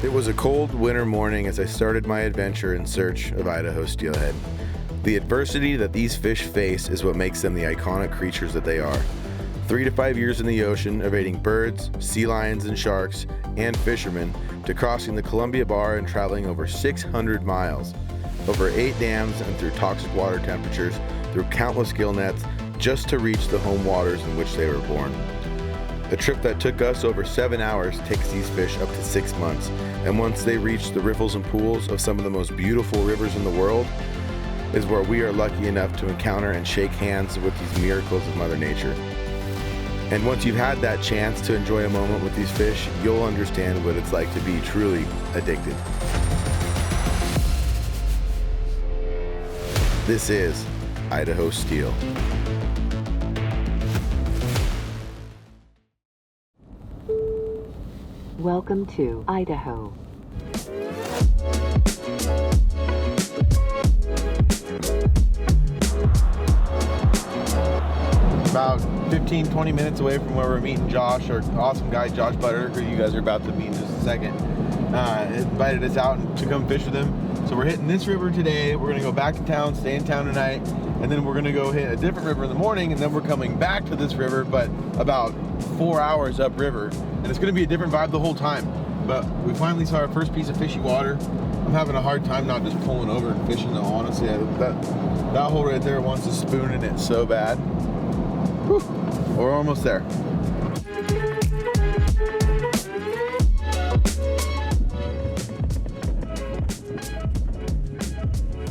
It was a cold winter morning as I started my adventure in search of Idaho steelhead. The adversity that these fish face is what makes them the iconic creatures that they are. 3 to 5 years in the ocean, evading birds, sea lions and sharks, and fishermen, to crossing the Columbia Bar and traveling over 600 miles, over 8 dams and through toxic water temperatures, through countless gill nets, just to reach the home waters in which they were born. A trip that took us over 7 hours takes these fish up to 6 months, and once they reach the riffles and pools of some of the most beautiful rivers in the world, is where we are lucky enough to encounter and shake hands with these miracles of Mother Nature. And once you've had that chance to enjoy a moment with these fish, you'll understand what it's like to be truly addicted. This is Idaho Steel. Welcome to Idaho. About 15-20 minutes away from where we're meeting Josh, our awesome guy Josh Butter, who you guys are about to meet in just a second. Invited us out to come fish with him. So we're hitting this river today. We're gonna go back to town, stay in town tonight, and then we're gonna go hit a different river in the morning, and then we're coming back to this river, but about 4 hours upriver. And it's gonna be a different vibe the whole time. But we finally saw our first piece of fishy water. I'm having a hard time not just pulling over and fishing though, honestly. That hole right there wants a spoon in it so bad. Whew, we're almost there.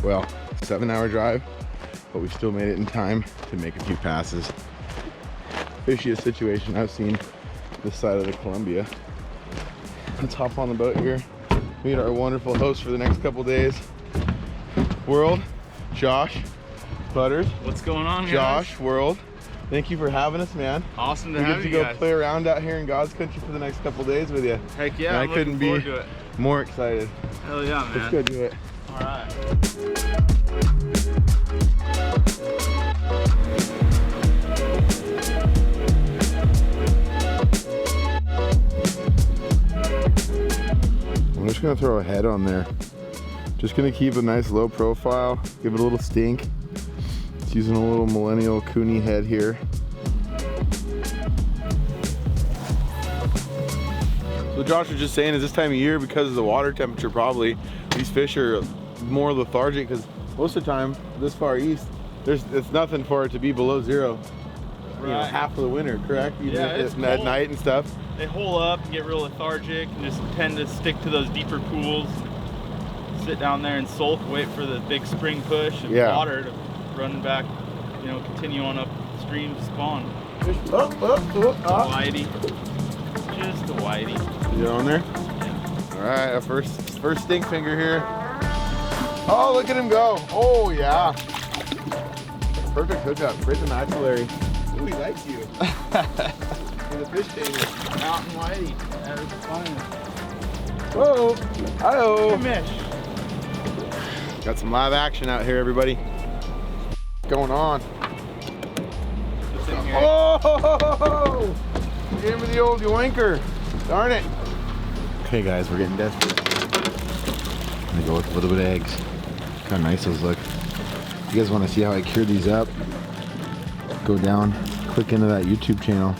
Well, 7-hour drive, but we still made it in time to make a few passes. Fishiest situation I've seen this side of the Columbia. Let's hop on the boat here, meet our wonderful host for the next couple days. World, Josh, Butters. What's going on, guys? Josh, World. Thank you for having us, man. Awesome to we have get to you go guys. play around out here in God's country for the next couple days with you. Heck yeah, and I couldn't be more excited. Hell yeah, man. Let's go do it. All right. I'm just gonna throw a head on there. Just gonna keep a nice low profile, give it a little stink. It's using a little millennial Cooney head here. So Josh was just saying, is this time of year, because of the water temperature probably, these fish are more lethargic, because most of the time, this far east, it's nothing for it to be below zero. Right. You know, half of the winter, correct? Even Yeah, if it's it's at cold. night and stuff. They hole up and get real lethargic and just tend to stick to those deeper pools. Sit down there and sulk, wait for the big spring push and water to run back, you know, continue on upstream to spawn. Up. Whitey. Just a whitey. You on there? Yeah. All right, our first stink finger here. Oh, look at him go. Oh, yeah. Perfect hookup, right the maxillary. Ooh, he likes you. For the fish tamer. Mountain whitey. That is fun. Whoa, hi-oh. Fish. Got some live action out here, everybody. What's going on? Just in here. Oh! Gave me the old yoinker. Darn it. Okay, guys, we're getting desperate. I'm gonna go with a little bit of eggs. Look how nice those look. If you guys want to see how I cure these up, go down, click into that YouTube channel.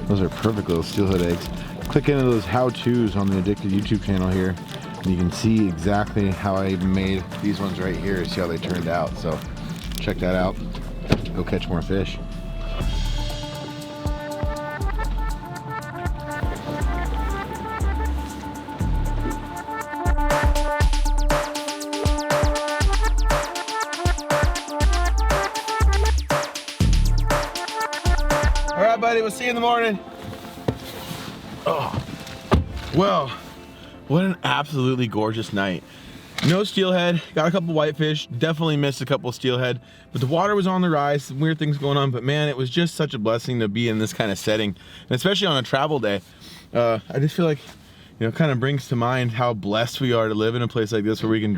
Those are perfect little steelhead eggs. Click into those how-tos on the Addicted YouTube channel here, and you can see exactly how I made these ones right here. See how they turned out. So check that out. Go catch more fish. All right, buddy, we'll see you in the morning. Oh, well, what an absolutely gorgeous night. No steelhead, got a couple whitefish, definitely missed a couple steelhead, but the water was on the rise, some weird things going on, but man, it was just such a blessing to be in this kind of setting, and especially on a travel day. I just feel like, you know, kind of brings to mind how blessed we are to live in a place like this where we can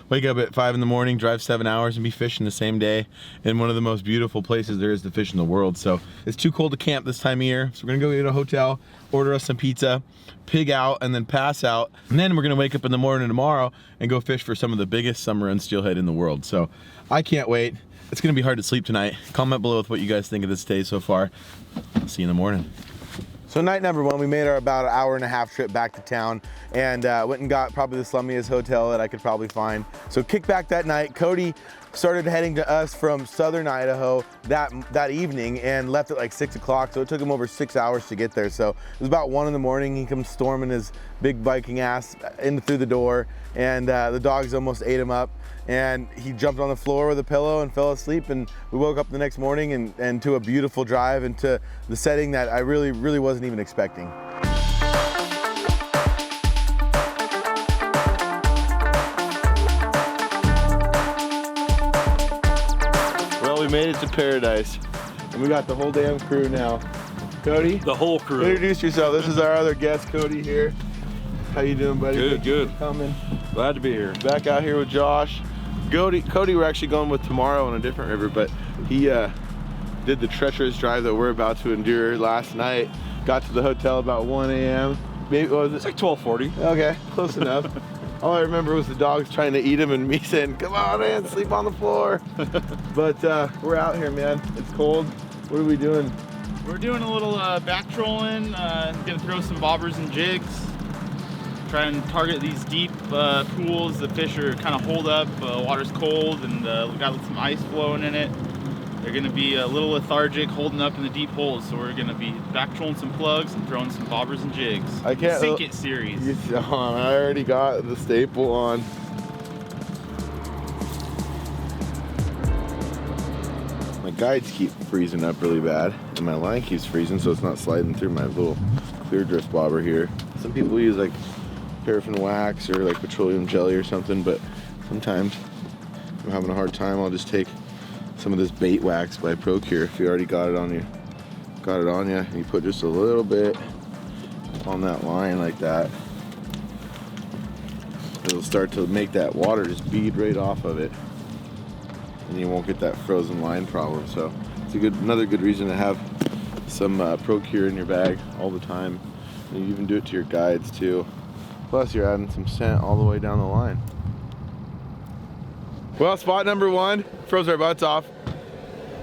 wake up at 5 in the morning, drive 7 hours and be fishing the same day in one of the most beautiful places there is to fish in the world. So it's too cold to camp this time of year. So we're gonna go get a hotel, order us some pizza, pig out, and then pass out. And then we're gonna wake up in the morning tomorrow and go fish for some of the biggest summer run steelhead in the world. So I can't wait. It's gonna be hard to sleep tonight. Comment below with what you guys think of this day so far. See you in the morning. So night number one, we made our about an hour-and-a-half trip back to town and went and got probably the slummiest hotel that I could probably find. So kick back that night. Cody started heading to us from southern Idaho that evening and left at like 6 o'clock. So it took him over 6 hours to get there. So it was about 1 in the morning. He comes storming his big Viking ass through the door, and the dogs almost ate him up. And he jumped on the floor with a pillow and fell asleep, and we woke up the next morning and to a beautiful drive into the setting that I really wasn't even expecting. Well, we made it to paradise, and we got the whole damn crew now. Cody? The whole crew. Introduce yourself. This is our other guest, Cody here. How you doing, buddy? Good, good. Coming. Glad to be here. Back out here with Josh. Cody we're actually going with tomorrow on a different river, but he did the treacherous drive that we're about to endure last night. Got to the hotel about 1 a.m. Maybe, what was it? It's like 12:40. Okay, close enough. All I remember was the dogs trying to eat him and me saying, come on in, sleep on the floor. But we're out here, man. It's cold. What are we doing? We're doing a little back trolling, gonna throw some bobbers and jigs. Try and target these deep pools. The fish are kind of holed up, water's cold, and we got some ice flowing in it. They're gonna be a little lethargic, holding up in the deep holes, so we're gonna be back trolling some plugs and throwing some bobbers and jigs. I can't Sink It series. I already got the staple on. My guides keep freezing up really bad, and my line keeps freezing, so it's not sliding through my little clear drift bobber here. Some people use like paraffin wax or like petroleum jelly or something, but sometimes if I'm having a hard time, I'll just take some of this bait wax by Procure. If you already got it on you, and you put just a little bit on that line like that, it'll start to make that water just bead right off of it, and you won't get that frozen line problem. So it's another good reason to have some Procure in your bag all the time. And you even do it to your guides too. Plus you're adding some scent all the way down the line. Well, spot number one froze our butts off,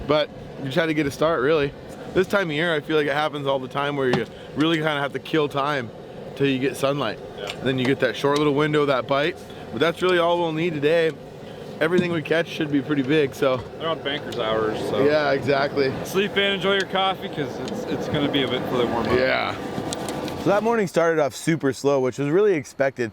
but you just had to get a start, really. This time of year, I feel like it happens all the time where you really kind of have to kill time till you get sunlight. Yeah. And then you get that short little window, that bite. But that's really all we'll need today. Everything we catch should be pretty big, so. They're on banker's hours, so. Yeah, exactly. Sleep in, enjoy your coffee, because it's going to be a bit for the warm up. Yeah. So that morning started off super slow, which was really expected.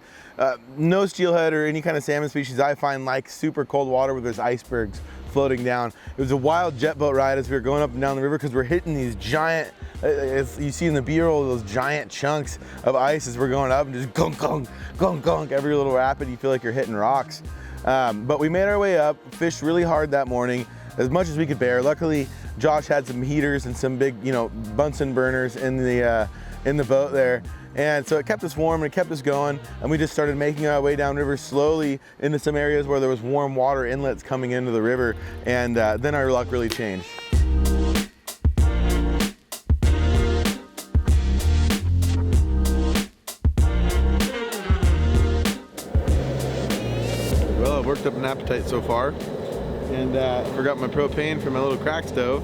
No steelhead or any kind of salmon species I find like super cold water where there's icebergs floating down. It was a wild jet boat ride as we were going up and down the river because we're hitting these giant, as you see in the B-roll, those giant chunks of ice as we're going up and just gunk, gunk, gunk, gunk. Every little rapid you feel like you're hitting rocks. But we made our way up, fished really hard that morning, as much as we could bear. Luckily, Josh had some heaters and some big, Bunsen burners in the boat there. And so it kept us warm and it kept us going, and we just started making our way downriver slowly into some areas where there was warm water inlets coming into the river, and then our luck really changed. Well, I've worked up an appetite so far, and forgot my propane for my little crack stove,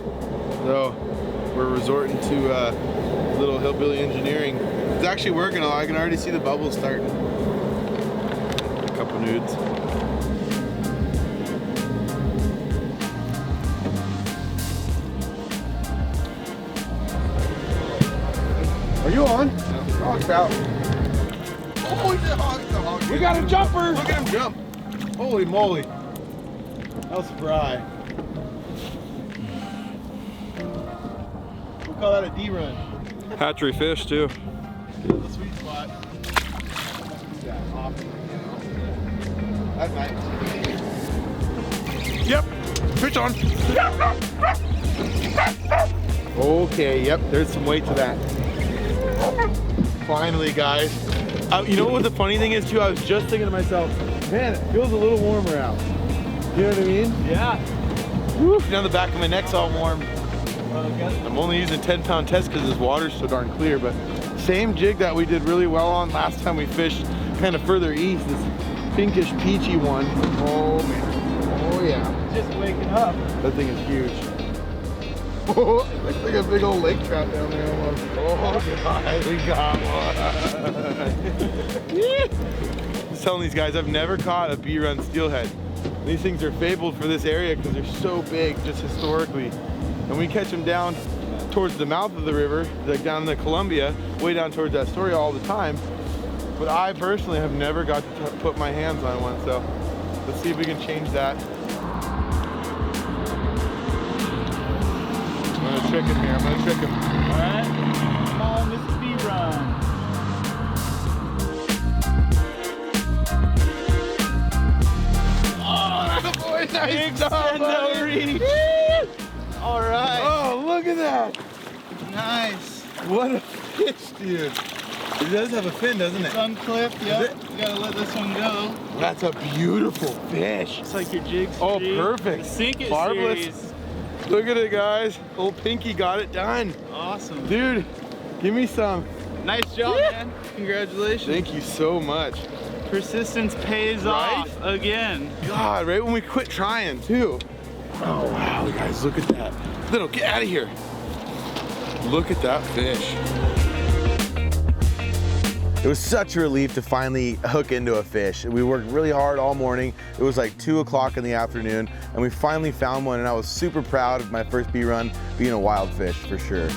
so we're resorting to little hillbilly engineering. It's actually working. I can already see the bubbles starting. A couple nudes. Are you on? Yeah. Oh, it's out. Oh, he's a hog. We got a jumper. Look at him jump. Holy moly. That was spry. We'll call that a D run. Hatchery fish too. The sweet spot. Yeah, awesome. That's nice. Yep, fish on. Okay, yep, there's some weight to that. Finally, guys. You know what the funny thing is too? I was just thinking to myself, man, it feels a little warmer out. You know what I mean? Yeah. Woo, now the back of my neck's all warm. I'm only using 10-pound test because this water's so darn clear, but same jig that we did really well on last time we fished kind of further east, this pinkish peachy one. Oh man, oh yeah. Just waking up. That thing is huge. Oh, it looks like a big old lake trout down there almost. Oh God, we got one. I was telling these guys, I've never caught a B-run steelhead. These things are fabled for this area because they're so big, just historically. And we catch them down towards the mouth of the river, like down in the Columbia, way down towards Astoria all the time. But I personally have never got to put my hands on one, so let's see if we can change that. I'm gonna trick him here, I'm gonna trick him. All right, come on, Mr. B-Run. Oh, boy, nice job, buddy. All right. Oh, look at that. Nice. What a fish, dude. It does have a fin, doesn't it? It's unclipped, yep. You gotta let this one go. That's a beautiful fish. It's like your jig streak. Oh, perfect. The Sink It Barbless. series. Look at it, guys. Old Pinky got it done. Awesome. Dude, give me some. Nice job, man. Congratulations. Thank you so much. Persistence pays off again. God, right when we quit trying, too. Oh, wow, guys, look at that. Little, get out of here. Look at that fish. It was such a relief to finally hook into a fish. We worked really hard all morning. It was like 2 o'clock in the afternoon, and we finally found one, and I was super proud of my first B-run being a wild fish, for sure.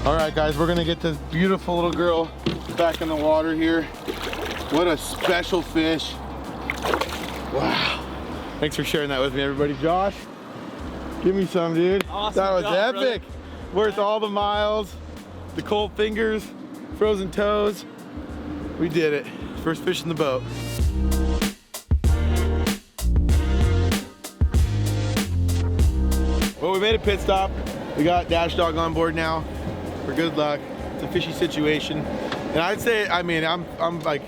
All right, guys, we're gonna get this beautiful little girl back in the water here. What a special fish. Wow. Thanks for sharing that with me, everybody. Josh, give me some, dude. Awesome that was job, epic. brother. Worth all the miles, the cold fingers, frozen toes. We did it. First fish in the boat. Well, we made a pit stop. We got Dash Dog on board now. For good luck. It's a fishy situation. And I'd say, I mean, I'm like,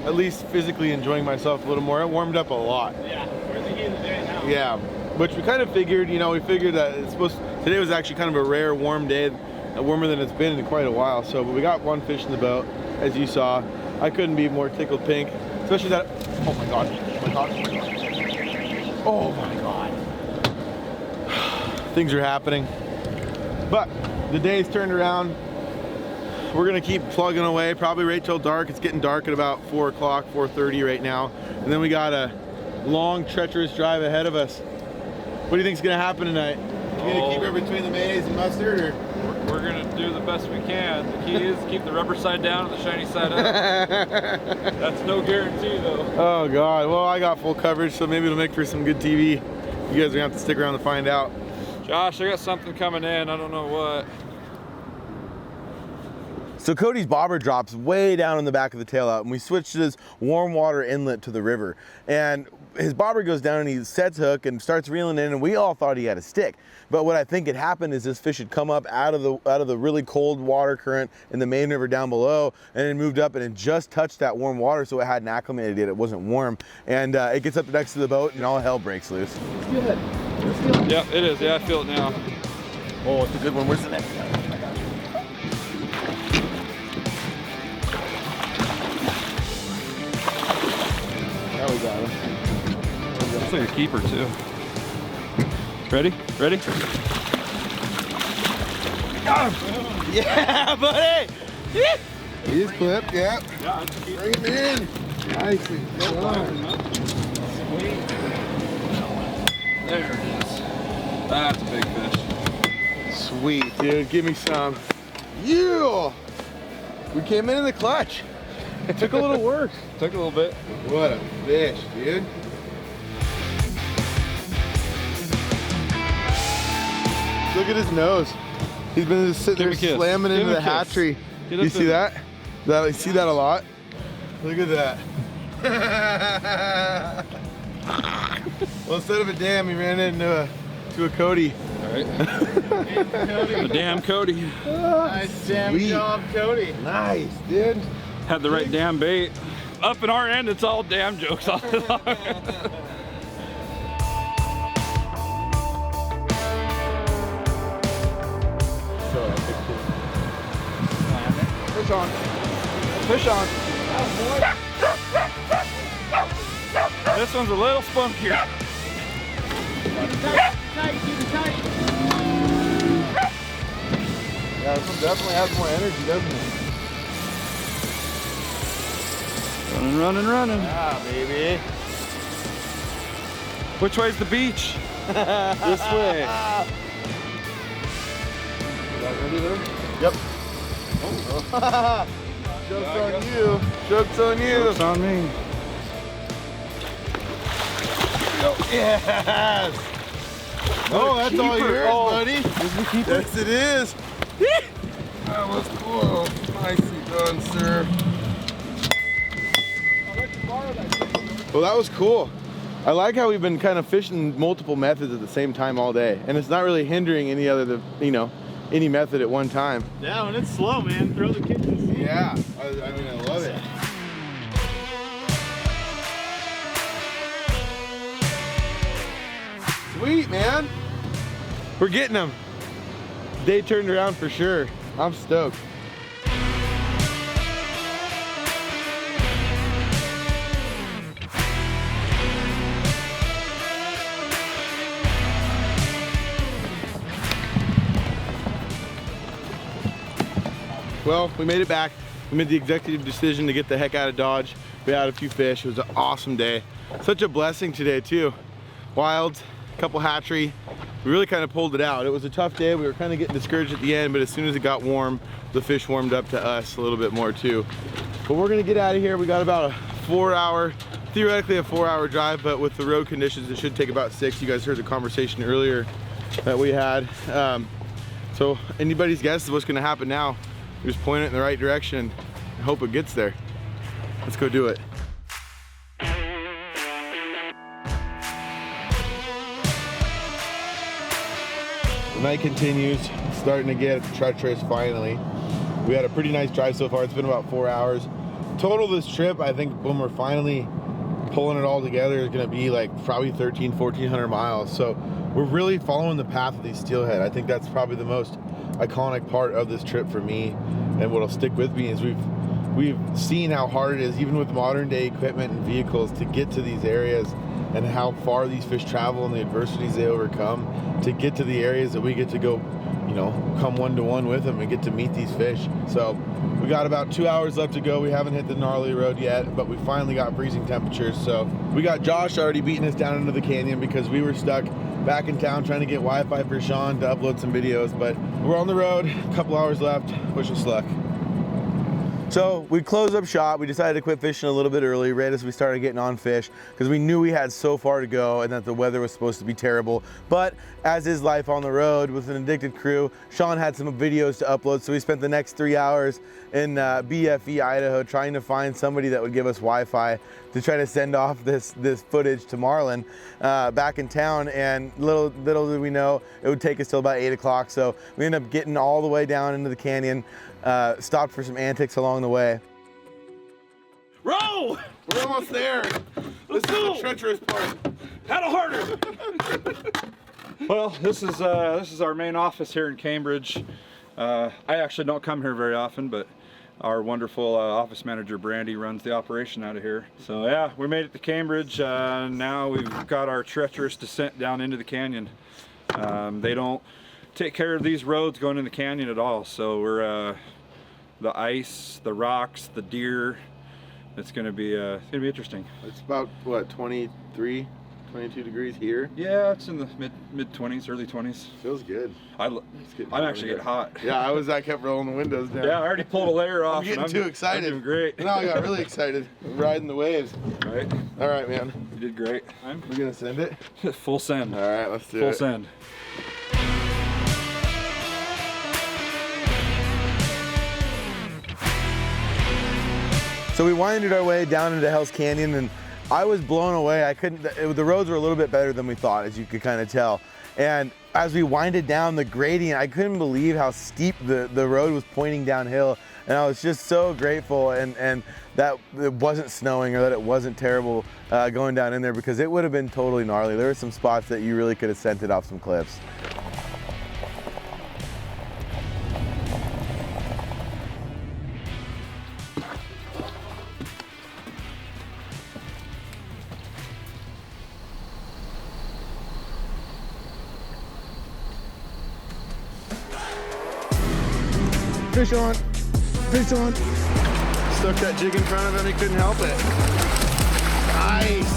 at least physically enjoying myself a little more. It warmed up a lot. Yeah, we're in the heat of the day now. Yeah, which we kind of figured, you know, we figured that it's supposed, today was actually kind of a rare warm day, warmer than it's been in quite a while. So, but we got one fish in the boat, as you saw. I couldn't be more tickled pink, especially that, oh my God, oh my God, oh my God. Things are happening. But the day's turned around. We're gonna keep plugging away, probably right till dark. It's getting dark at about 4 o'clock, 4:30 right now. And then we got a long, treacherous drive ahead of us. What do you think's gonna happen tonight? You gonna keep her between the mayonnaise and mustard, or? We're gonna do the best we can. The key is keep the rubber side down and the shiny side up. That's no guarantee though. Oh God, well I got full coverage, so maybe it'll make for some good TV. You guys are gonna have to stick around to find out. Josh, I got something coming in, I don't know what. So Cody's bobber drops way down in the back of the tail out, and we switched to this warm water inlet to the river. And his bobber goes down and he sets hook and starts reeling in, and we all thought he had a stick. But what I think had happened is this fish had come up out of the really cold water current in the main river down below, and it moved up and it just touched that warm water, so it hadn't acclimated yet. It wasn't warm. And it gets up next to the boat and all hell breaks loose. Good. Yeah, it is. Yeah, I feel it now. Oh, it's a good one. Where's the next guy? Now we got him. Looks like a keeper too. Ready? Ready? Got him! Yeah, buddy! Yeah. He is clipped, yeah. Bring him in. Nicely done. There it is. That's a big fish. Sweet, dude. Give me some. Yeah! We came in the clutch. It took a little work. Took a little bit. What a fish, dude. Look at his nose. He's been just sitting there slamming into the hatchery. You see that? You see that a lot? Look at that. Well, instead of a dam, he ran into a Cody. right. The damn Cody. Nice damn job, Cody. Nice, dude. Had the right damn bait. Up in our end, it's all damn jokes all the time. Fish on. Fish on. This one's a little spunkier. Yeah, this one definitely has more energy, doesn't it? Running, running, running. Ah, baby. Which way's the beach? This way. Is that ready there? Yep. Oh. Joke's on you. Joke's on you. Joke's on me. Yes. Oh, that's all yours, buddy. Yes, it is. That was cool. Nicely done, sir. Well, that was cool. I like how we've been kind of fishing multiple methods at the same time all day, and it's not really hindering any other, any method at one time. Yeah, when it's slow, man, throw the kitchen. Yeah, I mean, I love it. Sweet, man. We're getting them. Day turned around for sure. I'm stoked. Well, we made it back. We made the executive decision to get the heck out of Dodge. We had a few fish. It was an awesome day. Such a blessing today too. Wilds, a couple hatchery. We really kind of pulled it out. It was a tough day. We were kind of getting discouraged at the end, but as soon as it got warm, the fish warmed up to us a little bit more too. But we're gonna get out of here. We got about a 4-hour, theoretically a 4-hour drive, but with the road conditions, it should take about 6. You guys heard the conversation earlier that we had. So anybody's guess is what's gonna happen now. We just point it in the right direction and hope it gets there. Let's go do it. The night continues, it's starting to get treacherous finally. We had a pretty nice drive so far. It's been about 4 hours. Total this trip, I think when we're finally pulling it all together, is gonna be like probably 1,400 miles. So we're really following the path of these steelhead. I think that's probably the most iconic part of this trip for me, and what'll stick with me is we've seen how hard it is, even with modern day equipment and vehicles, to get to these areas, and how far these fish travel and the adversities they overcome to get to the areas that we get to go, come one-to-one with them and get to meet these fish. So we got about 2 hours left to go. We haven't hit the gnarly road yet, but we finally got freezing temperatures. So we got Josh already beating us down into the canyon because we were stuck back in town trying to get Wi-Fi for Sean to upload some videos, but we're on the road, a couple hours left. Wish us luck. So we closed up shop. We decided to quit fishing a little bit early, right as we started getting on fish, because we knew we had so far to go and that the weather was supposed to be terrible. But as is life on the road with an addicted crew, Sean had some videos to upload, so we spent the next 3 hours in BFE, Idaho, trying to find somebody that would give us Wi-Fi to try to send off this footage to Marlin back in town. And little did we know it would take us till about 8 o'clock. So we ended up getting all the way down into the canyon, stopped for some antics along the way. Roll! We're almost there. This is the treacherous part. Paddle harder! Well, this is our main office here in Cambridge. I actually don't come here very often, but our wonderful office manager Brandy runs the operation out of here. So yeah, we made it to Cambridge. Now we've got our treacherous descent down into the canyon. They don't take care of these roads going in the canyon at all. So we're the ice, the rocks, the deer. It's gonna be interesting. It's about what, 23, 22 degrees here? Yeah, it's in the mid 20s, early 20s. Feels good. I'm actually getting hot. Yeah, I kept rolling the windows down. Yeah, I already pulled a layer off. I'm getting too excited. I'm doing great. Now I got really excited. I'm riding the waves. Right. All right, man. You did great. We're gonna send it? Full send. All right, let's do it. Full send. So we winded our way down into Hell's Canyon, and I was blown away. The roads were a little bit better than we thought, as you could kind of tell. And as we winded down the gradient, I couldn't believe how steep the road was pointing downhill. And I was just so grateful and that it wasn't snowing or that it wasn't terrible going down in there, because it would have been totally gnarly. There were some spots that you really could have sent it off some cliffs. Fish on, fish on. Stuck that jig in front of him, he couldn't help it. Nice.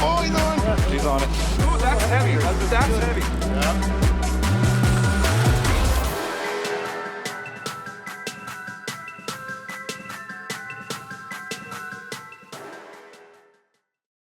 Oh, he's on. He's on it. Ooh, that's heavy. That's heavy. Yeah.